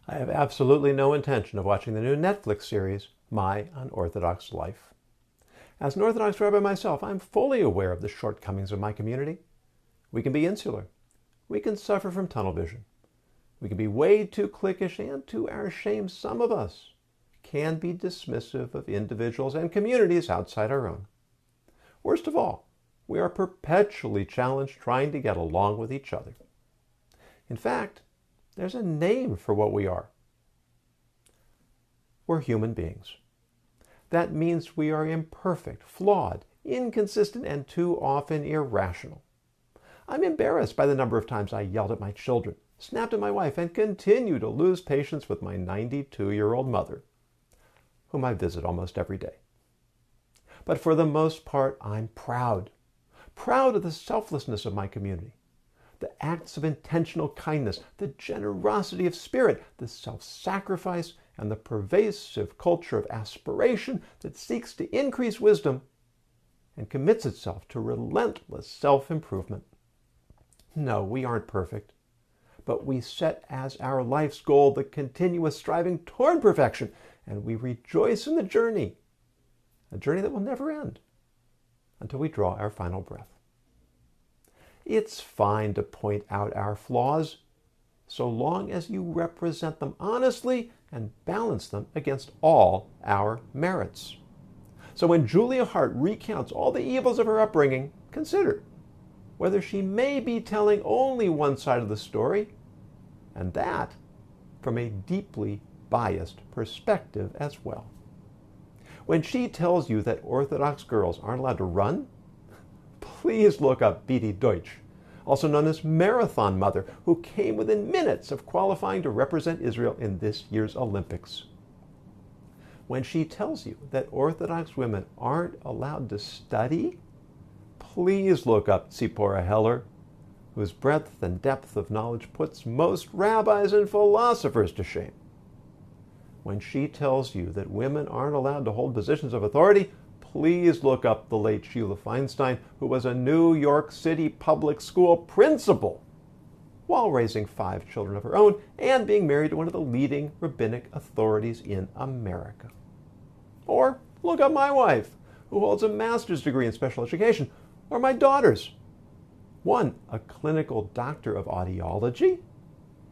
I have absolutely no intention of watching the new Netflix series, My Unorthodox Life. As an Orthodox rabbi myself, I'm fully aware of the shortcomings of my community. We can be insular. We can suffer from tunnel vision. We can be way too cliquish, and to our shame, some of us can be dismissive of individuals and communities outside our own. Worst of all, we are perpetually challenged trying to get along with each other. In fact, there's a name for what we are. We're human beings. That means we are imperfect, flawed, inconsistent, and too often irrational. I'm embarrassed by the number of times I yelled at my children, snapped at my wife, and continue to lose patience with my 92-year-old mother, whom I visit almost every day. But for the most part, I'm proud of the selflessness of my community, the acts of intentional kindness, the generosity of spirit, the self-sacrifice, and the pervasive culture of aspiration that seeks to increase wisdom and commits itself to relentless self-improvement. No, we aren't perfect, but we set as our life's goal the continuous striving toward perfection, and we rejoice in the journey, a journey that will never end until we draw our final breath. It's fine to point out our flaws, so long as you represent them honestly and balance them against all our merits. So when Julia Haart recounts all the evils of her upbringing, consider whether she may be telling only one side of the story, and that from a deeply biased perspective as well. When she tells you that Orthodox girls aren't allowed to run, please look up Bidi Deutsch, also known as Marathon Mother, who came within minutes of qualifying to represent Israel in this year's Olympics. When she tells you that Orthodox women aren't allowed to study, please look up Tzipora Heller, whose breadth and depth of knowledge puts most rabbis and philosophers to shame. When she tells you that women aren't allowed to hold positions of authority, please look up the late Sheila Feinstein, who was a New York City public school principal while raising 5 children of her own and being married to one of the leading rabbinic authorities in America. Or look up my wife, who holds a master's degree in special education, or my daughters, one a clinical doctor of audiology,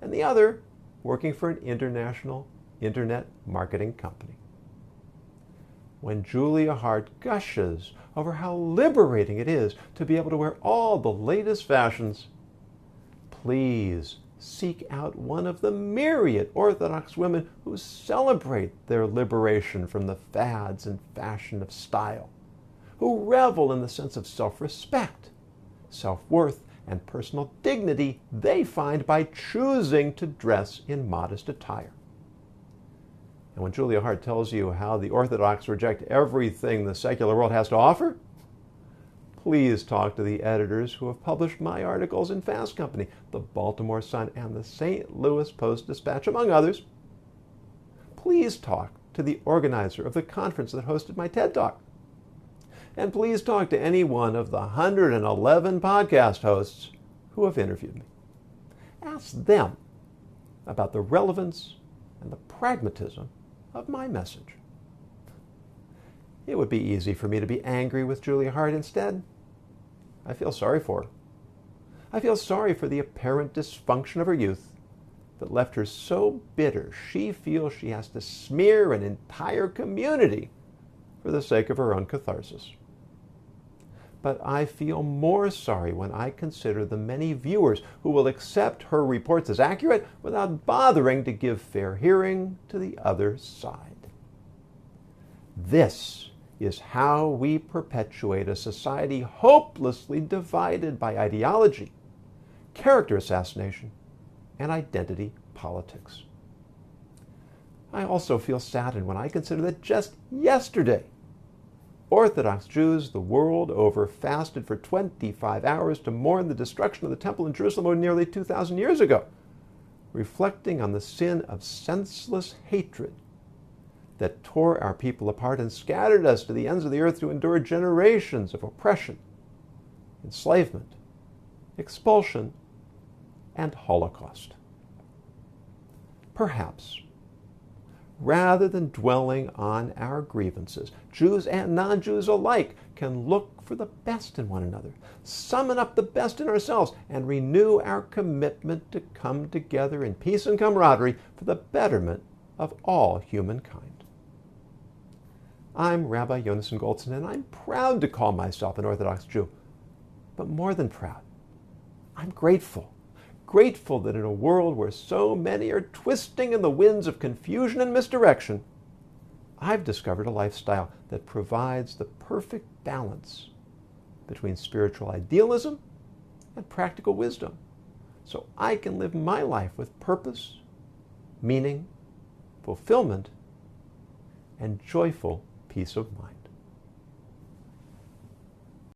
and the other working for an international internet marketing company. When Julia Haart gushes over how liberating it is to be able to wear all the latest fashions, please seek out one of the myriad Orthodox women who celebrate their liberation from the fads and fashion of style, who revel in the sense of self-respect, self-worth, and personal dignity they find by choosing to dress in modest attire. And when Julia Haart tells you how the Orthodox reject everything the secular world has to offer, please talk to the editors who have published my articles in Fast Company, the Baltimore Sun, and the St. Louis Post-Dispatch, among others. Please talk to the organizer of the conference that hosted my TED Talk. And please talk to any one of the 111 podcast hosts who have interviewed me. Ask them about the relevance and the pragmatism of my message. It would be easy for me to be angry with Julia Haart instead. I feel sorry for her. I feel sorry for the apparent dysfunction of her youth that left her so bitter she feels she has to smear an entire community for the sake of her own catharsis. But I feel more sorry when I consider the many viewers who will accept her reports as accurate without bothering to give fair hearing to the other side. This is how we perpetuate a society hopelessly divided by ideology, character assassination, and identity politics. I also feel saddened when I consider that just yesterday, Orthodox Jews the world over fasted for 25 hours to mourn the destruction of the temple in Jerusalem nearly 2,000 years ago, reflecting on the sin of senseless hatred that tore our people apart and scattered us to the ends of the earth to endure generations of oppression, enslavement, expulsion, and Holocaust. perhaps, rather than dwelling on our grievances, Jews and non-Jews alike can look for the best in one another, summon up the best in ourselves, and renew our commitment to come together in peace and camaraderie for the betterment of all humankind. I'm Rabbi Yonason Goldson, and I'm proud to call myself an Orthodox Jew. But more than proud, I'm grateful. Grateful that in a world where so many are twisting in the winds of confusion and misdirection, I've discovered a lifestyle that provides the perfect balance between spiritual idealism and practical wisdom, so I can live my life with purpose, meaning, fulfillment, and joyful peace of mind.